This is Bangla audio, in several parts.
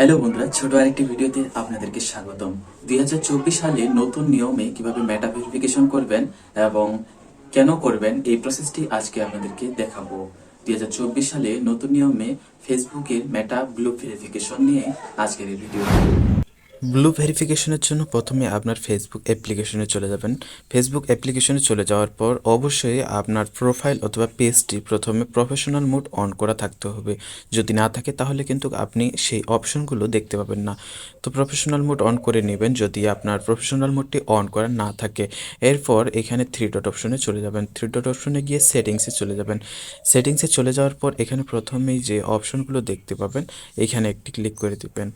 হ্যালো বন্ধুরা, ছোট আরেকটি ভিডিওতে আপনাদেরকে স্বাগতম। 2024 সালে নতুন নিয়মে কিভাবে মেটা ভেরিফিকেশন করবেন এবং কেন করবেন এই প্রসেসটি আজকে আপনাদেরকে দেখাবো। 2024 সালে নতুন নিয়মে ফেসবুকের মেটা ব্লু ভেরিফিকেশন নিয়ে আজকের এই ভিডিও। ব্লু ভেরিফিকেশনের জন্য প্রথমে আপনার ফেসবুক অ্যাপ্লিকেশনে চলে যাবেন। ফেসবুক অ্যাপ্লিকেশনে চলে যাওয়ার পর অবশ্যই আপনার প্রোফাইল অথবা পেজটি প্রথমে প্রফেশনাল মোড অন করা থাকতে হবে। যদি না থাকে তাহলে কিন্তু আপনি সেই অপশনগুলো দেখতে পাবেন না। তো প্রফেশনাল মোড অন করে নেবেন যদি আপনার প্রফেশনাল মোডটি অন করা না থাকে। এরপর এখানে থ্রি ডট অপশনে চলে যাবেন। থ্রি ডট অপশনে গিয়ে সেটিংসে চলে যাবেন। সেটিংসে চলে যাওয়ার পর এখানে প্রথমেই যে অপশনগুলো দেখতে পাবেন এখানে একটি ক্লিক করে দিবেন।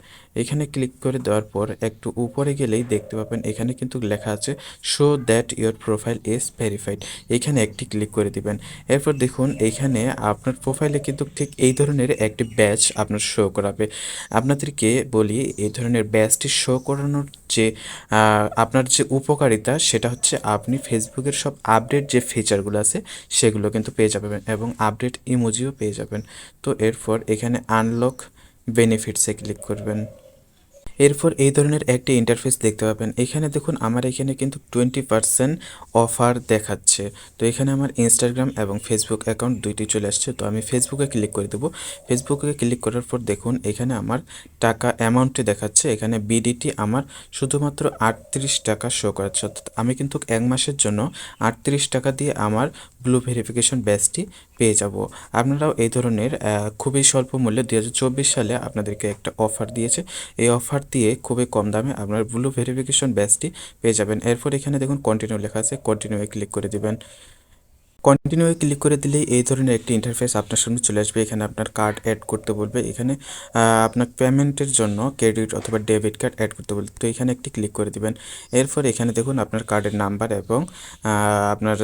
এখানে ক্লিক করে দেওয়ার পর একটু উপরে গেলেই দেখতে পাবেন এখানে কিন্তু লেখা আছে show that your profile is verified. এখানে একটি ক্লিক করে দিবেন। এরপর দেখুন এখানে আপনার প্রোফাইলে কিন্তু ঠিক এই ধরনের একটি ব্যাচ আপনার শো করাবে। আপনাদেরকে বলি এই ধরনের ব্যাচটি শো করানোর যে আপনার যে উপকারিতা সেটা হচ্ছে আপনি ফেসবুকের সব আপডেট যে ফিচারগুলো আছে সেগুলো কিন্তু পেয়ে যাবেন এবং আপডেট ইমোজিও পেয়ে যাবেন। তো এরপর এখানে আনলক বেনিফিটসে ক্লিক করবেন। এরপর এই ধরনের একটি ইন্টারফেস দেখতে পাবেন। এখানে দেখুন আমার এখানে কিন্তু 20% অফার দেখাচ্ছে। তো এখানে আমার ইনস্টাগ্রাম এবং ফেসবুক অ্যাকাউন্ট দুইটি চলে আসছে। তো আমি ফেসবুকে ক্লিক করে দেবো। ফেসবুকে ক্লিক করার পর দেখুন এখানে আমার টাকা অ্যামাউন্টটি দেখাচ্ছে। এখানে বিডিটি আমার শুধুমাত্র 38 টাকা শো করাচ্ছে। অর্থাৎ আমি কিন্তু এক মাসের জন্য 38 টাকা দিয়ে আমার ব্লু ভেরিফিকেশন ব্যাচটি পেয়ে যাব। আপনারাও এই ধরনের খুবই স্বল্প মূল্যে 2024 সালে আপনাদেরকে একটা অফার দিয়েছে। এই অফার দিয়ে খুবই কম দামে আপনার ব্লু ভেরিফিকেশন ব্যাচটি পেয়ে যাবেন। এরপর এখানে দেখুন কন্টিনিউ লেখা আছে, কন্টিনিউয়ে ক্লিক করে দিবেন। কন্টিনিউয়ে ক্লিক করে দিলেই এই ধরনের একটি ইন্টারফেস আপনার সামনে চলে আসবে। এখানে আপনার কার্ড অ্যাড করতে বলবে। এখানে আপনার পেমেন্টের জন্য ক্রেডিট অথবা ডেবিট কার্ড অ্যাড করতে বলবে। তো এখানে একটি ক্লিক করে দিবেন। এরপর এখানে দেখুন আপনার কার্ডের নাম্বার এবং আপনার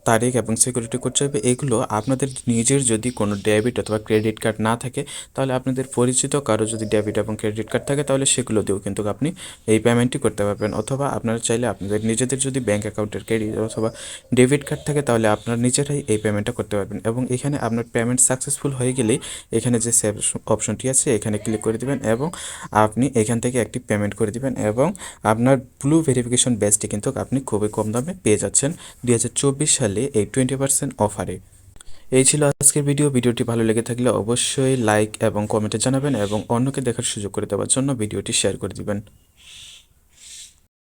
তারিখ এবং সিকিউরিটি কোড চাইবে। এগুলো আপনাদের নিজের যদি কোনো ডেবিট অথবা ক্রেডিট কার্ড না থাকে তাহলে আপনাদের পরিচিত কারো যদি ডেবিট এবং ক্রেডিট কার্ড থাকে তাহলে সেগুলো দিয়েও কিন্তু আপনি এই পেমেন্টটি করতে পারবেন। অথবা আপনারা চাইলে আপনাদের নিজেদের যদি ব্যাঙ্ক অ্যাকাউন্টের ক্রেডিট অথবা ডেবিট কার্ড থাকে তাহলে আপনারা নিজেরাই এই পেমেন্টটা করতে পারবেন। এবং এখানে আপনার পেমেন্ট সাকসেসফুল হয়ে গেলেই এখানে যে সেভ অপশনটি আছে এখানে ক্লিক করে দিবেন এবং আপনি এখান থেকে একটি পেমেন্ট করে দিবেন এবং আপনার ব্লু ভেরিফিকেশন ব্যাচটি কিন্তু আপনি খুবই কম দামে পেয়ে যাচ্ছেন 2024 সালে এই 20% অফারে। এই ছিল আজকের ভিডিওটি ভালো লেগে থাকলে অবশ্যই লাইক এবং কমেন্টে জানাবেন এবং অন্যকে দেখার সুযোগ করে দেওয়ার জন্য ভিডিওটি শেয়ার করে দিবেন।